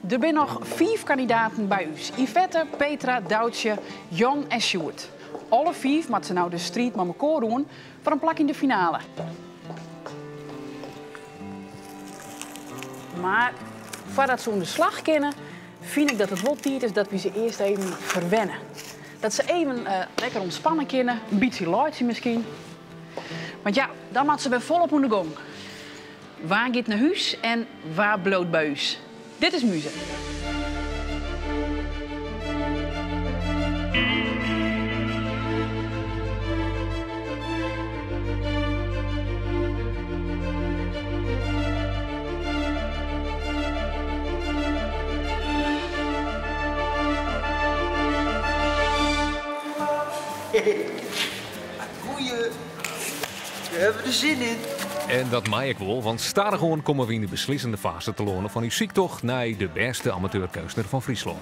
Er zijn nog 5 kandidaten bij u. Yvette, Petra, Doutje, Jan en Sjoerd. Alle 5 moeten ze nou de strijd met elkaar doen voor een plak in de finale. Maar voordat ze om de slag kennen, vind ik dat het wel tijd is dat we ze eerst even verwennen. Dat ze even lekker ontspannen kunnen, een beetje luidje misschien. Want ja, dan moet ze weer volop aan de gong. Waar gaat naar huis en waar bloot bij huis? Dit is Muze. Goeie. We hebben er zin in. En dat maak ik wel, want stadig gewoon komen we in de beslissende fase te lonen van uw ziektocht naar de beste amateurkeusner van Friesland.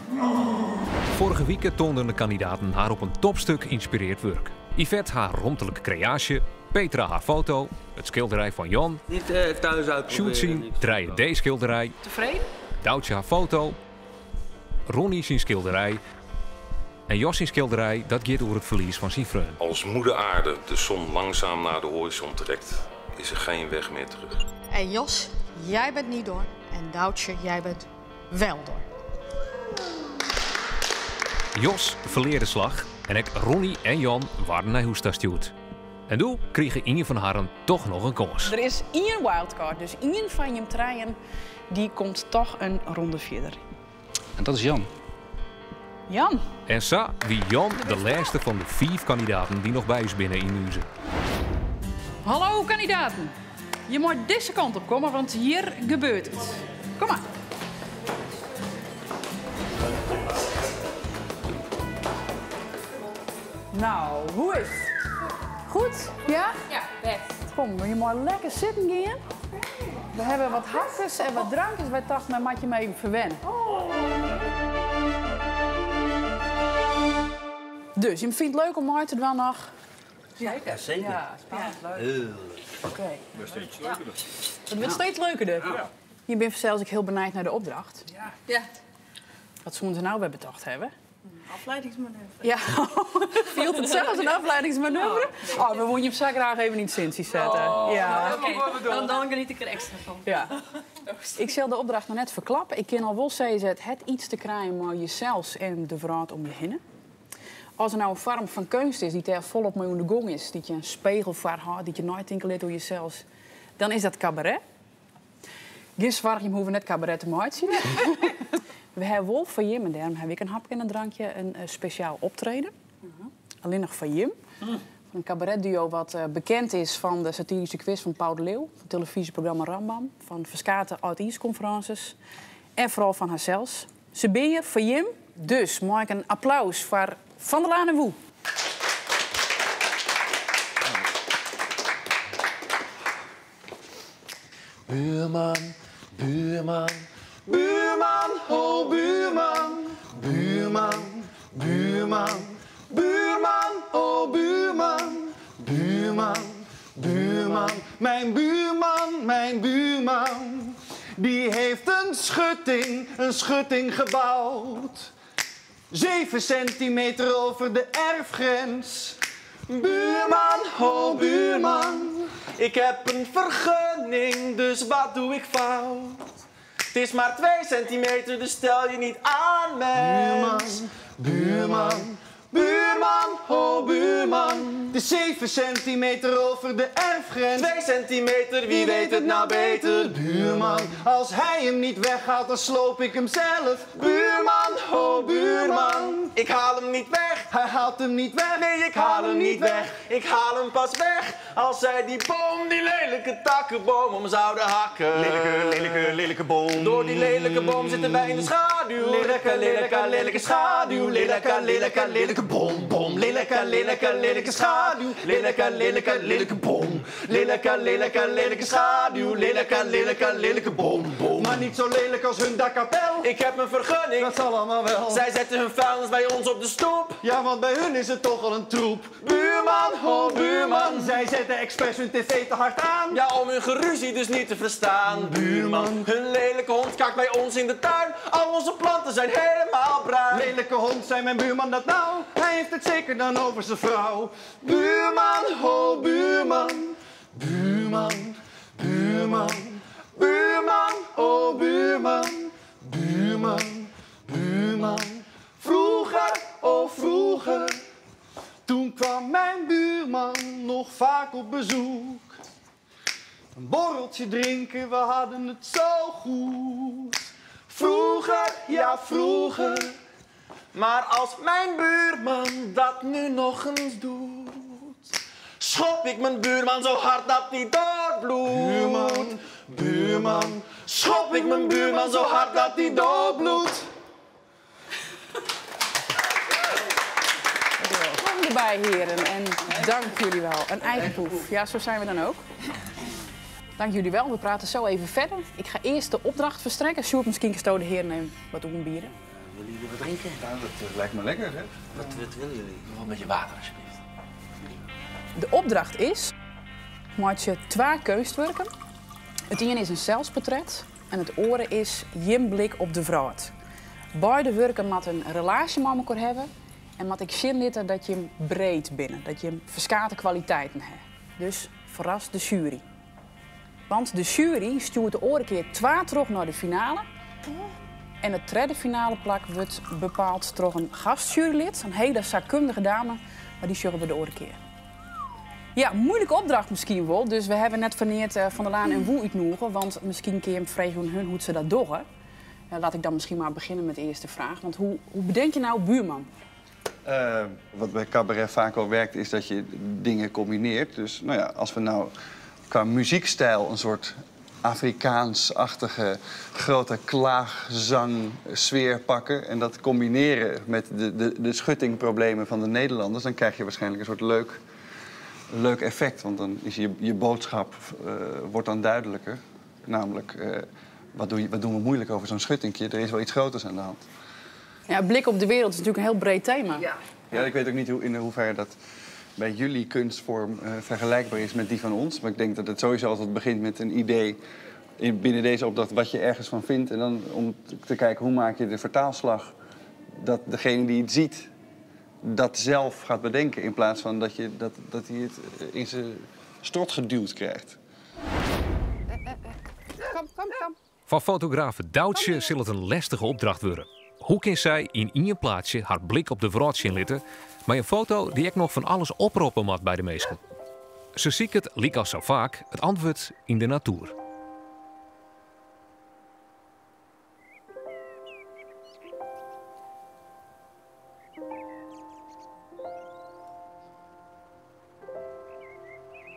Vorige week toonden de kandidaten haar op een topstuk inspireerd werk. Yvette haar rompelijke creatie, Petra haar foto, het schilderij van Jan, Niet thuis uitproberen. Sjoerd zien, draaien deze schilderij, Tevreden? Doutje haar foto, Ronnie zijn schilderij en Jos zijn schilderij, dat gaat over het verlies van zijn vriend. Als moeder aarde de zon langzaam naar de horizon trekt, is er geen weg meer terug. En Jos, jij bent niet door. En Doutje, jij bent wel door. Jos verleerde slag en ik Ronnie en Jan waren naar huis gestuurd. En toen kregen Inge van Harren toch nog een kans. Er is 1 wildcard, dus 1 van je treien die komt toch een ronde verder. En dat is Jan. Jan. En zo wie Jan de laatste van de 5 kandidaten die nog bij is binnen in Muze. Hallo kandidaten. Je moet deze kant op komen, want hier gebeurt het. Kom maar. Nou, hoe is het? Goed? Ja? Ja, best. Kom, je moet lekker zitten gaan. We hebben wat hapjes en wat drankjes. Wij dachten, maar mag je me even verwennen. Dus, je vindt het leuk om uit te doen nog? Ja, zeker. Ja, spannend, leuk. Heel. Oké. Het wordt steeds leuker. Het wordt steeds leuker. Ja. Je bent zelfs ook heel benijd naar de opdracht. Ja. Wat zouden ze nou weer bedacht hebben? Afleidingsmanoeuvre. Ja, viel het zelfs een afleidingsmanoeuvre? Oh, we moeten je op zak graag even niet Cincy zetten. Ja. Oké, dan geniet ik er extra van. Ja. Ik zal de opdracht nog net verklappen. Ik kan al wel zeggen het iets te krijgen maar jezelf en de vrouw om je heen. Als er nou een vorm van kunst is die er volop mee aan de gong is, die je een spiegel voor had, die je nooit denkt door jezelf, dan is dat cabaret. Gisteren je hoeven net cabaret te maken. We hebben wel van Jim en daarom heb ik een hapje en een drankje een speciaal optreden. Alleen nog van Jim. Van een cabaretduo wat bekend is van de satirische quiz van Paul de Leeuw. Van het televisieprogramma Rambam. Van Verskate oud-conferences. En vooral van haarzelfs. Ze ben je van Jim. Dus maak een applaus voor Van der Laan en Woe. Buurman, buurman, buurman, oh buurman. Buurman, buurman, buurman, oh buurman. Buurman, buurman, mijn buurman, mijn buurman. Die heeft een schutting gebouwd. 7 centimeter over de erfgrens. Buurman, oh buurman. Ik heb een vergunning, dus wat doe ik fout? Het is maar 2 centimeter, dus stel je niet aan, mens. Buurman, buurman, oh buurman. Het is 7 centimeter over de erfgrens. 2 centimeter, wie weet het nou beter? Buurman, als hij hem niet weghaalt, dan sloop ik hem zelf. Buurman, oh buurman. Ik haal hem niet weg, hij haalt hem niet weg. Nee, ik haal hem niet weg, ik haal hem pas weg als zij die boom, die lelijke takkenboom, om zouden hakken. Lelijke boom. Door die lelijke boom zitten wij in de schaduw. Lelijke schaduw. Lelijke boom. bom. Lelijke, lelijke, lelijke schaduw. Lelijke, lelijke, lelijke bom. Lelijke, lelijke, lelijke schaduw. Lelijke, lelijke, lelijke bom, bom. Maar niet zo lelijk als hun dakkapel. Ik heb een vergunning. Dat zal allemaal wel. Zij zetten hun vuilnis bij ons op de stoep. Ja, want bij hun is het toch al een troep. Buurman, oh buurman. Zij zetten expres hun tv te hard aan. Ja, om hun geruzie dus niet te verstaan. Buurman. Hun lelijke hond kakt bij ons in de tuin. Al onze planten zijn helemaal bruin. Lelijke hond, zei mijn buurman dat nou? Hij heeft het zeker dan over zijn vrouw. Buurman, oh buurman. Buurman, buurman. Buurman, oh buurman. Buurman, buurman. Vroeger, oh vroeger. Toen kwam mijn buurman nog vaak op bezoek. Een borreltje drinken, we hadden het zo goed. Vroeger, ja vroeger. Maar als mijn buurman dat nu nog eens doet, schop ik mijn buurman zo hard dat hij doorbloedt. Buurman, buurman. Schop ik mijn buurman zo hard dat hij doorbloedt. Kom erbij, heren. En dank jullie wel. Een eigen proef. Ja, zo zijn we dan ook. Dank jullie wel. We praten zo even verder. Ik ga eerst de opdracht verstrekken. Sjoerd, misschien kan de heren nemen wat bieren. Willen jullie wat drinken? Ja, dat lijkt me lekker, hè? Wat willen jullie? Nog een beetje water, alsjeblieft. De opdracht is... maak je 2 keustwerken. Het ene is een zelfsportret. En het andere is je blik op de vrouw. Beide werken met een relatie met elkaar hebben. En wat ik zin dat je hem breed binnen. Dat je hem verschillende kwaliteiten hebt. Dus verras de jury. Want de jury stuurt de oren keer 2 terug naar de finale. En het derde finale plak wordt bepaald door een gastjurylid. Een hele zakkundige dame, maar die zullen we de oren keer. Ja, moeilijke opdracht misschien wel. Dus we hebben net verneerd Van der Laan en Woe uitnoegen. Want misschien kun je hem vragen hun hoe ze dat doen. Laat ik dan misschien maar beginnen met de eerste vraag. Want hoe bedenk je nou buurman? Wat bij cabaret vaak al werkt, is dat je dingen combineert. Dus nou ja, als we nou qua muziekstijl een soort Afrikaans-achtige grote klaagzang-sfeer pakken en dat combineren met de schuttingproblemen van de Nederlanders, dan krijg je waarschijnlijk een soort leuk effect. Want dan is je boodschap wordt dan duidelijker. Namelijk, wat doen we moeilijk over zo'n schuttingje? Er is wel iets groters aan de hand. Ja, blik op de wereld is natuurlijk een heel breed thema. Ja, ik weet ook niet in hoeverre dat bij jullie kunstvorm vergelijkbaar is met die van ons. Maar ik denk dat het sowieso altijd begint met een idee binnen deze opdracht wat je ergens van vindt. En dan om te kijken hoe maak je de vertaalslag dat degene die het ziet dat zelf gaat bedenken. In plaats van dat hij het in zijn strot geduwd krijgt. Kom. Van fotograaf Doutje zal het een lastige opdracht worden. Hoe kan zij in je plaatsje haar blik op de vrouw inlitten, maar een foto die ik nog van alles oproepen moet bij de meesten? Ze ziet het, liek als zo vaak, het antwoord in de natuur.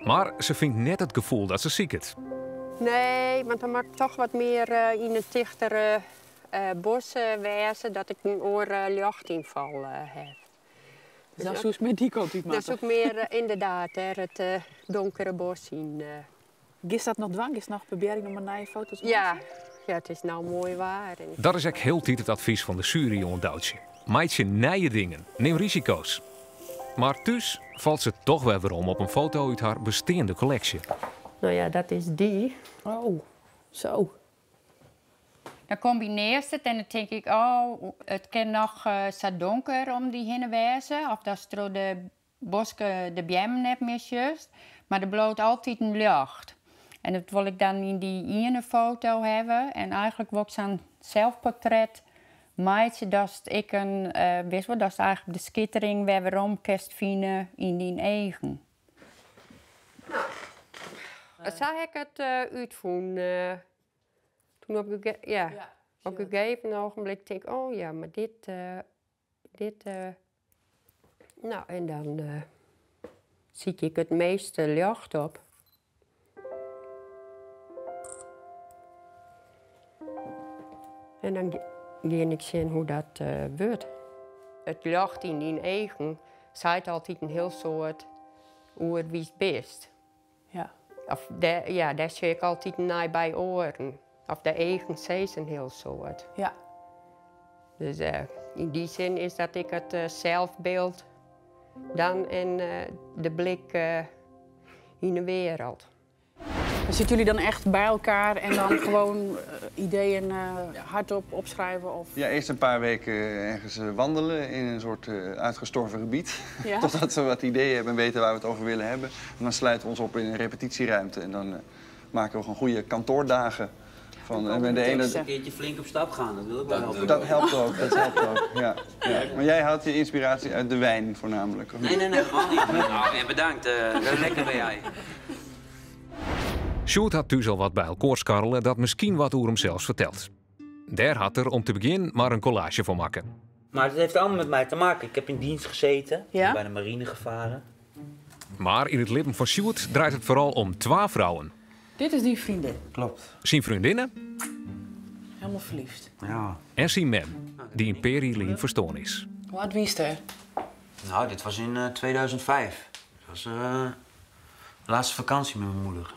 Maar ze vindt net het gevoel dat ze ziek het. Nee, want dan mag ik toch wat meer in het dichtere bos wezen, dat ik een oor lichtinval heb. Dus dat is met die kant uit. Dat is ook meer inderdaad het donkere bos in. Is dat nog dwang? Is nog proberen om een nieuwe foto's te maken? Ja, het is nou mooi waar. En... Dat is echt heel tijd het advies van de jury, jongen Doutje. Maak je nieuwe dingen, neem risico's. Maar thuis valt ze toch weer weer om op een foto uit haar bestaande collectie. Nou ja, dat is die. Oh, zo. Dan combineert het en dan denk ik, het kan nog zo donker om die heen wezen. Of dat is door de boske de bjemmen net meer juist. Maar er bloot altijd een lucht. En dat wil ik dan in die ene foto hebben. En eigenlijk wordt zo'n zelfportret meidje, dat is ik een, wist wel, dat is eigenlijk de schittering waar we om kerst vinden in die eigen. Zag ik het uitvoeren? Toen op een gegeven ogenblik denk ik, oh ja, maar dit. Nou, en dan zie ik het meeste licht op. En dan ga ik zien hoe dat wordt. Het licht in die eigen zei het altijd een heel soort oer wie het best. Ja. Of daar zie ik altijd naar bij oren. Of de eigen zei een heel soort. Ja. Dus in die zin is dat ik het zelfbeeld dan en de blik in de wereld. Zitten jullie dan echt bij elkaar en dan gewoon ideeën hardop opschrijven? Of... Ja, eerst een paar weken ergens wandelen in een soort uitgestorven gebied. Ja. Totdat we wat ideeën hebben en weten waar we het over willen hebben. En dan sluiten we ons op in een repetitieruimte en dan maken we gewoon goede kantoordagen. Een keertje flink op stap gaan, dat wil ik wel helpen. Dat helpt ook, dat helpt ook, ja. Maar jij haalt je inspiratie uit de wijn voornamelijk, of niet? Nee, helemaal niet. Nou, ja, bedankt. Lekker ben jij. Sjoerd had dus al wat bij elkaar skarrelen dat misschien wat over hem zelfs vertelt. Daar had er om te beginnen maar een collage voor maken. Maar het heeft allemaal met mij te maken. Ik heb in dienst gezeten, Ja? bij de marine gevaren. Maar in het leven van Sjoerd draait het vooral om 2 vrouwen. Dit is die vriendin. Klopt. Zijn vriendinnen Helemaal verliefd. Ja. en zijn mem, die in Perilien verstoorn is. Wat wist er? Nou, dit was in 2005. Dat was de laatste vakantie met mijn moeder.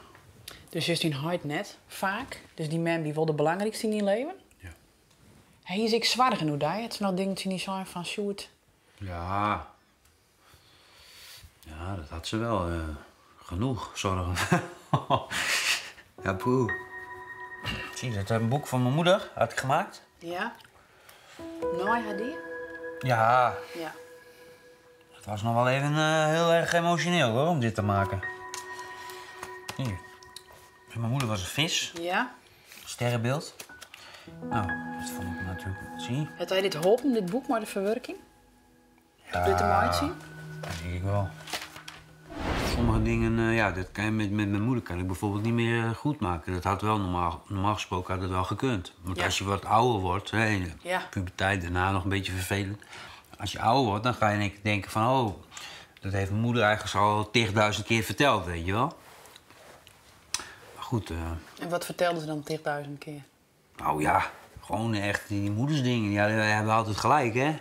Dus Justine huidt net, vaak. Dus die man die wil de belangrijkste in je leven. Ja. Hij is ik zwaar genoeg daar. Het is nou dingetje niet zo van Sjoerd. Ja. Ja, dat had ze wel. Genoeg zorgen. Ja, poeh. Zie je, dat een boek van mijn moeder had ik gemaakt. Ja? Nooit had die? Ja. Ja. Het was nog wel even heel erg emotioneel hoor, om dit te maken. Hier. Mijn moeder was een vis. Ja? Sterrenbeeld. Nou, dat vond ik natuurlijk... Zie? Had hij dit geholpen, dit boek, maar de verwerking? Ja, Dit er maar uitzien? dat denk ik wel. Sommige dingen, ja, dat kan je met mijn moeder kan ik bijvoorbeeld niet meer goed maken. Dat had wel normaal gesproken had het wel gekund. Want Ja. als je wat ouder wordt, hè, in de Ja. puberteit, daarna nog een beetje vervelend. Als je ouder wordt, dan ga je in één keer denken van, oh, dat heeft mijn moeder eigenlijk al 10.000 keer verteld, weet je wel. Maar goed, En wat vertelden ze dan 10.000 keer? nou ja, gewoon echt die moedersdingen. Ja, we hebben altijd gelijk, hè?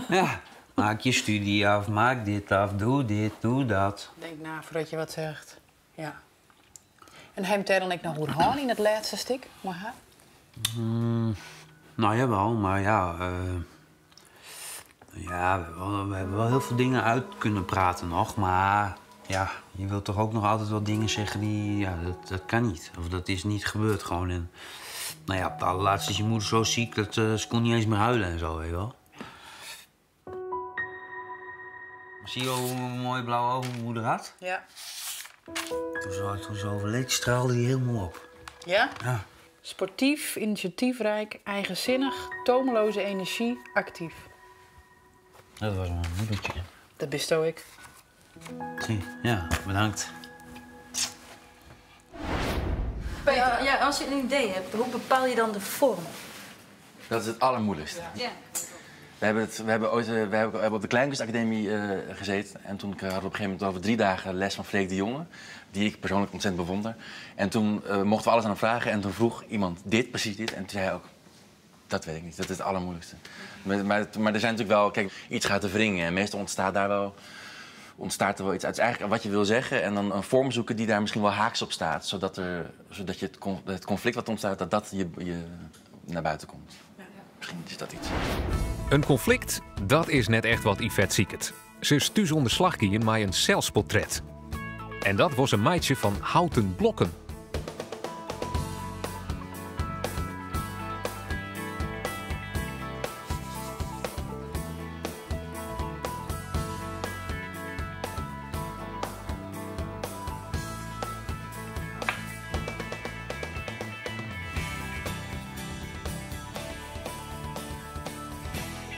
Ja. Maak je studie af, maak dit af, doe dit, doe dat. Denk na voordat je wat zegt. Ja. En hem dan ik nog hoe gaan in het laatste stuk? Maar haar? Nou jawel, maar ja, ja, we hebben wel heel veel dingen uit kunnen praten nog, maar ja, je wilt toch ook nog altijd wel dingen zeggen die, ja, dat kan niet. Of dat is niet gebeurd gewoon. En, nou ja, op de allerlaatste is je moeder zo ziek dat ze kon niet eens meer huilen en zo, weet je wel. Zie je hoe mooi blauwe ogen mijn moeder had? Ja. Toen ze overleed, straalde die helemaal op. Ja? Ja. Sportief, initiatiefrijk, eigenzinnig, tomeloze energie, actief. Dat was mijn moedertje. Dat bestow ik. Zie, ja, bedankt. Ja, als je een idee hebt, hoe bepaal je dan de vorm? Dat is het allermoeilijkste. Ja. We hebben op de Kleinkunstacademie gezeten. En toen hadden we op een gegeven moment over 3 dagen les van Freek de Jonge. Die ik persoonlijk ontzettend bewonder. En toen mochten we alles aan hem vragen. En toen vroeg iemand dit, precies dit. En toen zei hij ook, dat weet ik niet, dat is het allermoeilijkste. Maar er zijn natuurlijk wel, kijk, iets gaat te wringen. En meestal ontstaat er wel iets uit. Het is eigenlijk wat je wil zeggen. En dan een vorm zoeken die daar misschien wel haaks op staat. Zodat je het conflict wat ontstaat, dat je naar buiten komt. Misschien is dat iets. Een conflict, dat is net echt wat Yvette ziekert. Ze is thuis onder slag gingen met een zelfsportret. En dat was een meidje van houten blokken.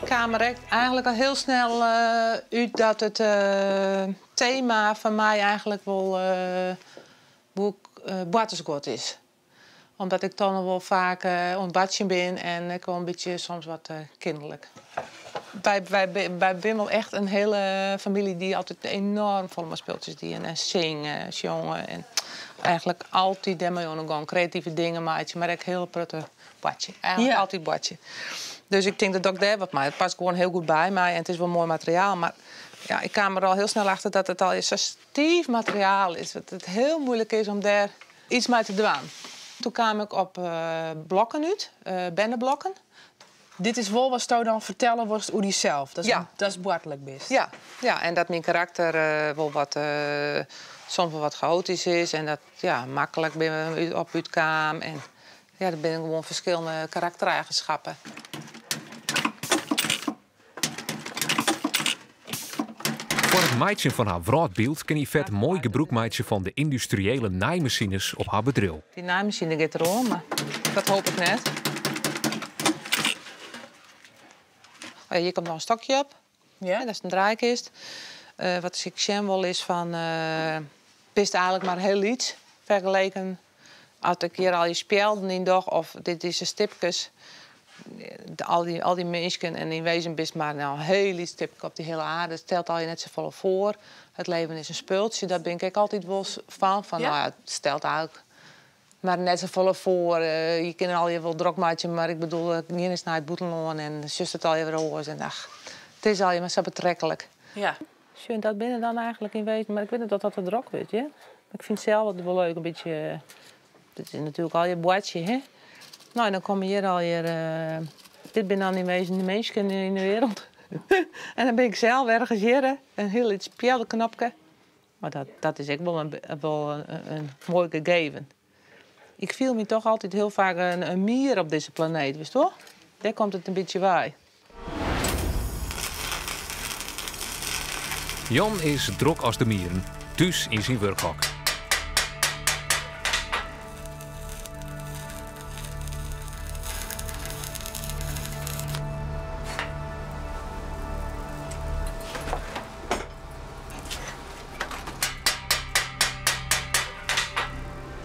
Ik kwam er eigenlijk al heel snel uit dat het thema van mij eigenlijk wel Boatersgod is. Omdat ik dan nog wel vaak ontbadje ben en ik wel een beetje soms wat kinderlijk. Wij zijn wel echt een hele familie die altijd enorm vol met speeltjes die en zingen, jongen en eigenlijk altijd daarmee aan de gang. Creatieve dingen maken, maar ik heel prutte badje. Eigenlijk altijd badje. Dus ik denk dat ook daar wat mij. Het past gewoon heel goed bij mij en het is wel mooi materiaal. Maar Ja, ik kwam er al heel snel achter dat het al zo stief materiaal is. Dat het heel moeilijk is om daar iets mee te doen. Toen kwam ik op blokken uit, bennenblokken. Dit is wel wat je dan vertellen was hoe die zelf. Dat is behartelijk best. Ja, en dat mijn karakter wel wat, soms wel wat chaotisch is. En dat makkelijk op uitkwam. En ja, dat ben gewoon verschillende karaktereigenschappen. Voor het meidje van haar wraadbeeld kan hij vet mooi gebruikmeidje van de industriële naaimachines op haar bedrijf. Die naaimachine gaat erom, maar dat hoop ik net. Hier komt nog een stokje op. Ja. Dat is een draaikist. Wat ik ken wel is van... pist eigenlijk maar heel iets vergeleken. Als ik hier al je speelden in dag of dit is een stipjes. Al die mensen en in wezen best maar nou heel iets stipje op die hele aarde. Het stelt al je net zoveel voor. Het leven is een speeltje. Daar ben ik altijd wel van. Nou ja, het stelt eigenlijk maar net zoveel voor. Je kan al je wel druk maken, maar ik bedoel, niet eens naar het boetelon en zus het al je weer oors. En ach, het is al je maar zo betrekkelijk. Ja. Schön, dat binnen dan eigenlijk in wezen, maar ik weet niet dat dat druk wordt, ja. Ik vind het zelf wel leuk, een beetje. Dit is natuurlijk al je boadje, hè. Nou, en dan kom je hier al je. Dit ben dan in wezen de mensen in de wereld. En dan ben ik zelf ergens hier, een heel iets speldenknopje. Maar dat is echt wel een mooi gegeven. Ik viel me toch altijd heel vaak een mier op deze planeet, wist je toch? Daar komt het een beetje bij. Jan is druk als de mieren, dus in zijn werkhok.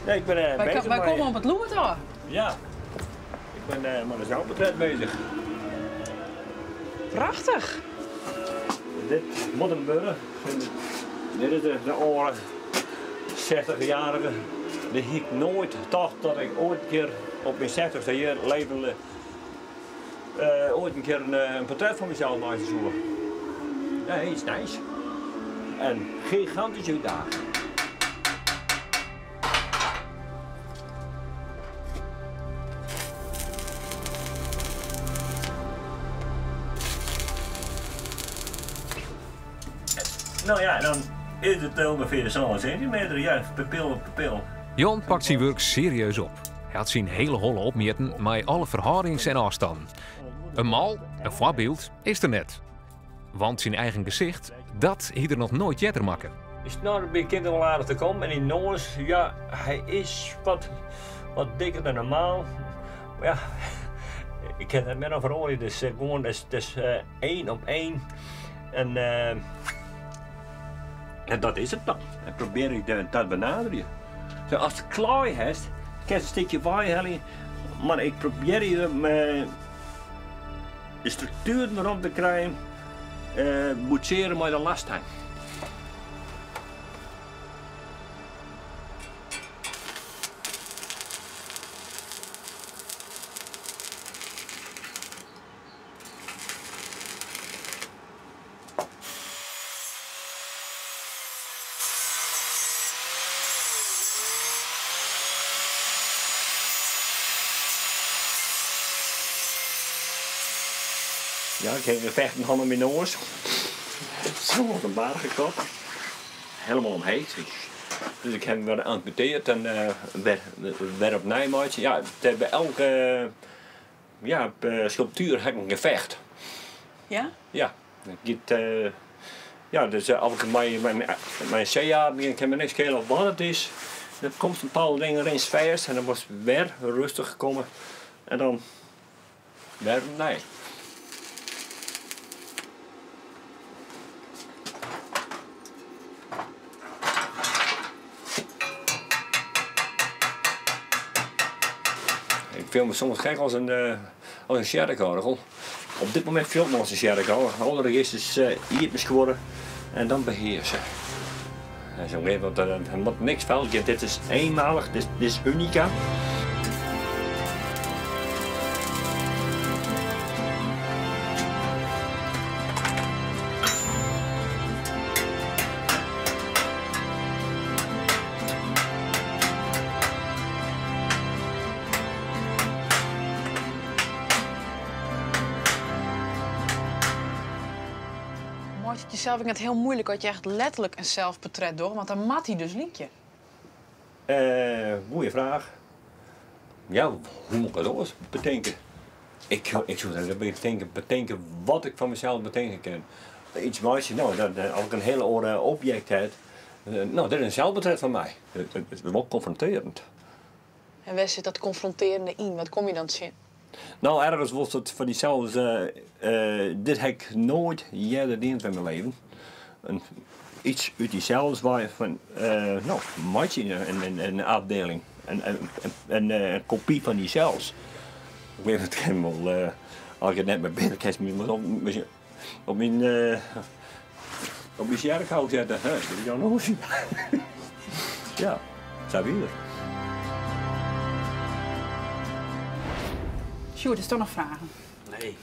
Ja, ik ben bezig. Wij komen op het Loementor. Ja, ik ben met een zouwportret bezig. Prachtig. Dit Modderburg. Dit is de oude 60-jarige. Die ik nooit dacht dat ik ooit een keer op mijn 60e jaar leven ooit een keer een portret van mezelf maken zou. Nee, is nice. En gigantische uitdaging. Nou ja, dan is het ongeveer zo'n centimeter, ja, pupil op pupil. Jan pakt zijn werk serieus op. Hij had zijn hele holle opmeten met alle verhoudings en afstanden. Een mal, een voorbeeld, is er net. Want zijn eigen gezicht, dat hij er nog nooit jetter maken. Is het nou bij kinderen wel aardig te komen en die noos, ja, hij is wat dikker dan normaal. Maar ja, ik heb het met een verhoor, dus gewoon, het is 1 op 1. En dat is het dan. En probeer ik dat benaderen. Zo, als het klaar is, kan je een stukje bijhalen, maar ik probeer je de structuur erom te krijgen, boetseren met de last hangt. Ja, ik heb een vechten handen met mijn oors. Zo op een baard gekocht. Helemaal omheen. Dus ik heb hem weer geamputeerd en weer op Nijmaatje. Ja, bij elke sculptuur heb ik een gevecht. Ja? Ja. Dus als ik mijn C-jaar ik heb me niks schelen wat het is. Dan komt een bepaalde dingen erin sfeers en dan wordt het weer rustig gekomen. En dan weer nee. Ik film me soms gek als een sherrickorgel. Op dit moment filmt me als een sherrickorgel. Andere is iets geworden en dan beheersen. En zo weet want er moet niks fout. Dit is eenmalig, dit is unica. is het jezelf net heel moeilijk dat je echt letterlijk een zelfportret door, want dan mat hij dus liet je. Goeie vraag. Ja, hoe moet ik dat anders bedenken? Ik zou dat bedenken wat ik van mezelf bedenken kan. Iets moois, nou, als ik een hele oren object heb, nou, dat is een zelfportret van mij. Het is wel confronterend. En waar zit dat confronterende in? Wat kom je dan zien? Nou, ergens was het van diezelfde, dit heb ik nooit eerder gedaan in mijn leven. Iets uit diezelfde waar je van, nou, maak je een afdeling. Een kopie van diezelfs. Ik weet het helemaal, als ik het net met binnen kan, op mijn sjerkhout zetten. Dat is jouw notie. Ja, zo weer. Sjoerd, is toch nog vragen? Nee.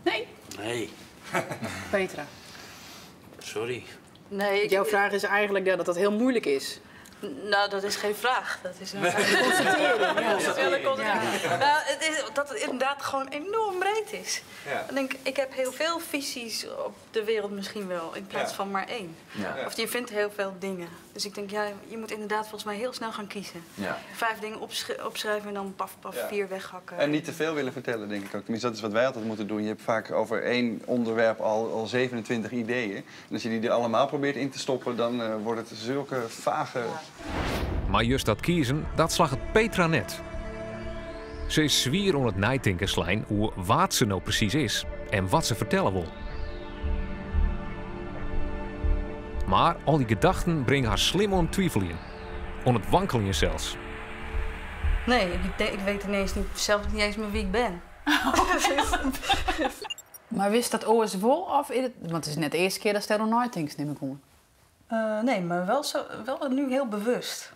Nee? Nee. Petra. Sorry. Nee, jouw vraag is eigenlijk dat het heel moeilijk is. Nou, dat is geen vraag. Dat is een constatering. Nou, het is dat het inderdaad gewoon enorm breed is. Ja. Ik denk, ik heb heel veel visies op de wereld misschien wel, in plaats van maar één. Ja. Of je vindt heel veel dingen. Dus ik denk, ja, je moet inderdaad volgens mij heel snel gaan kiezen. Ja. 5 dingen opschrijven en dan paf, 4 weghakken. En niet te veel willen vertellen, denk ik ook. Tenminste, dat is wat wij altijd moeten doen. Je hebt vaak over één onderwerp al 27 ideeën. En als je die er allemaal probeert in te stoppen, dan wordt het zulke vage... Maar juist dat kiezen, dat slag het Petra net. Ze is zwier om het nijtinkerslijn hoe wat ze nou precies is en wat ze vertellen wil. Maar al die gedachten brengen haar slim om twijfel in. Om het wankelen zelfs. Nee, ik weet ineens zelf niet eens meer wie ik ben. Maar wist dat OS wel of is het... Want het is net de eerste keer dat ze er nijtinks neem ik om. Nee, maar wel nu heel bewust.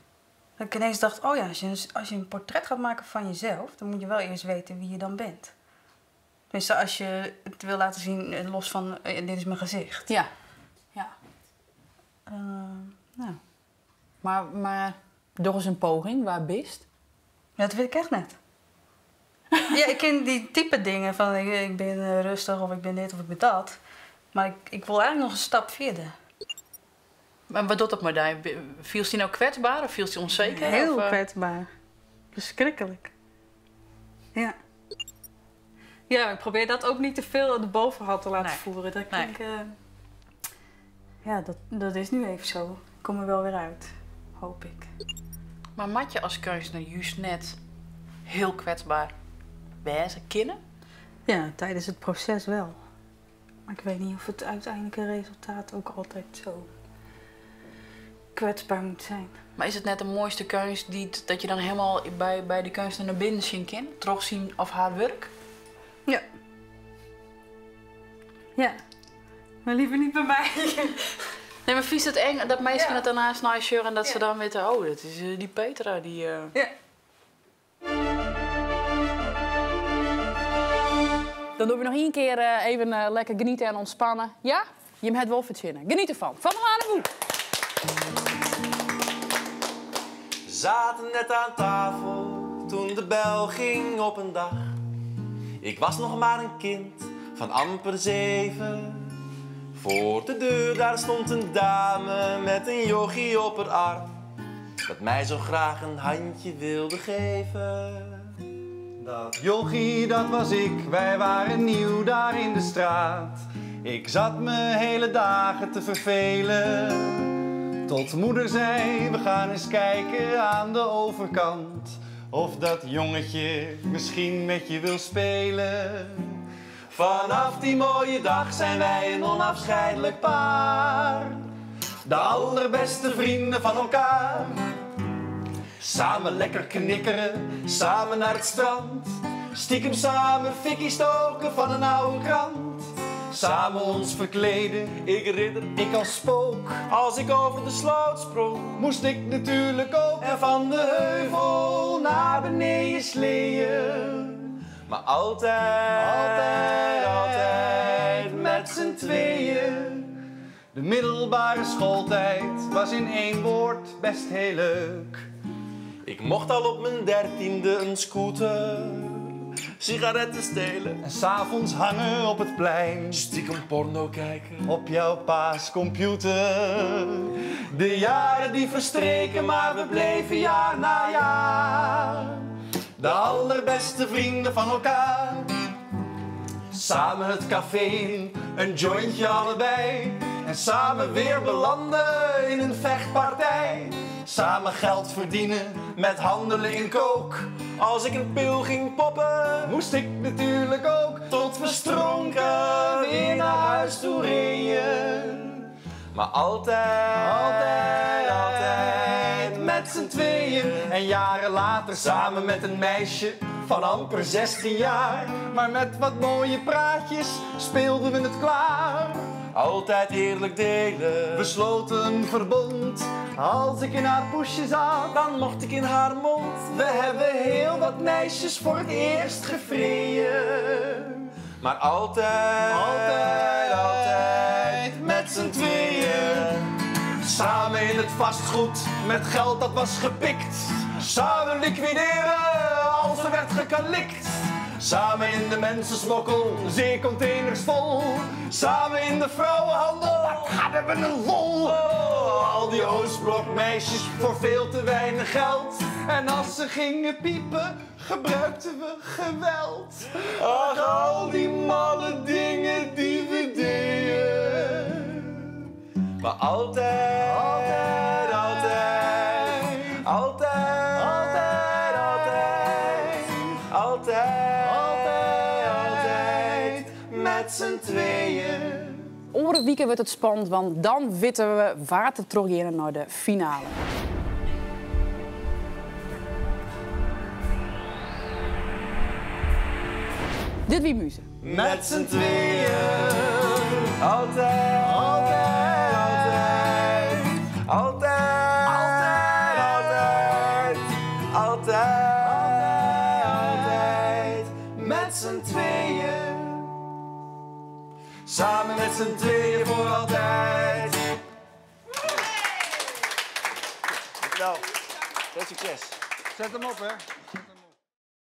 Dat ik ineens dacht, oh ja, als je een portret gaat maken van jezelf, dan moet je wel eerst weten wie je dan bent. Tenminste, als je het wil laten zien, los van, dit is mijn gezicht. Ja. Ja. Nou. Maar door eens een poging, waar bist? Ja, dat weet ik echt net. Ja, ik ken die type dingen van ik ben rustig of ik ben dit of ik ben dat. Maar ik wil eigenlijk nog een stap verder. Maar wat doet dat met jou? Viel je nou kwetsbaar of viel je onzeker? Heel of, kwetsbaar. Verschrikkelijk. Ja. Ja, ik probeer dat ook niet te veel aan de bovenhand te laten voeren. Dat ik denk, ja, dat is nu even zo. Ik kom er wel weer uit. Hoop ik. Maar mat je als kunstenaar juist net heel kwetsbaar wezen kennen? Ja, tijdens het proces wel. Maar ik weet niet of het uiteindelijke resultaat ook altijd zo kwetsbaar moet zijn. Maar is het net de mooiste kunst dat je dan helemaal bij de kunstenaar naar binnen zien kan? Terugzien of haar werk? Ja. Ja. Maar liever niet bij mij. Nee, maar vies het eng dat meisje het daarnaast naar je en dat ze dan weten, oh, dat is die Petra die... Ja. Dan doen we nog één keer even lekker genieten en ontspannen. Ja? Je hebt het wel verzinnen. Geniet ervan. Van Hanewoe. Zaten net aan tafel toen de bel ging op een dag. Ik was nog maar een kind van amper 7. Voor de deur daar stond een dame met een jochie op haar arm, dat mij zo graag een handje wilde geven. Dat jochie, dat was ik, wij waren nieuw daar in de straat. Ik zat me hele dagen te vervelen. Tot moeder zei, we gaan eens kijken aan de overkant, of dat jongetje misschien met je wil spelen. Vanaf die mooie dag zijn wij een onafscheidelijk paar. De allerbeste vrienden van elkaar. Samen lekker knikkeren, samen naar het strand. Stiekem samen fikkie stoken van een oude krant. Samen ons verkleden, ik ridder, ik als spook. Als ik over de sloot sprong, moest ik natuurlijk ook er van de heuvel naar beneden sleeën. Maar altijd met z'n tweeën. De middelbare schooltijd was in één woord best heel leuk. Ik mocht al op mijn 13e een scooter. sigaretten stelen. En 's avonds hangen op het plein. Stiekem porno kijken. Op jouw pa's computer. De jaren die verstreken, maar we bleven jaar na jaar. De allerbeste vrienden van elkaar. Samen het café in, een jointje allebei. En samen weer belanden in een vechtpartij. Samen geld verdienen met handelen in kook. Als ik een pil ging poppen, moest ik natuurlijk ook. Tot we stronken weer naar huis toe reden. Maar altijd met z'n tweeën. En jaren later samen met een meisje van amper 16 jaar. Maar met wat mooie praatjes speelden we het klaar. Altijd eerlijk delen. We sloten een verbond. Als ik in haar poesje zat, dan mocht ik in haar mond. We hebben heel wat meisjes voor het eerst gevreden. Maar altijd met z'n tweeën. Samen in het vastgoed met geld dat was gepikt. Samen liquideren als er werd gekalikt. Samen in de mensensmokkel, zeecontainers vol. Samen in de vrouwenhandel, wat hadden we een lol. Al die Oostblokmeisjes voor veel te weinig geld. En als ze gingen piepen, gebruikten we geweld. Ach, al die malle dingen die we deden. Maar altijd met z'n tweeën. Over het weekend wordt het spannend, want dan weten we waar te teruggaan naar de finale. Dit wie muze. Met z'n tweeën. Altijd. Met z'n tweeën. Samen met z'n tweeën voor altijd. Dankjewel. Veel succes. Zet hem op, hè.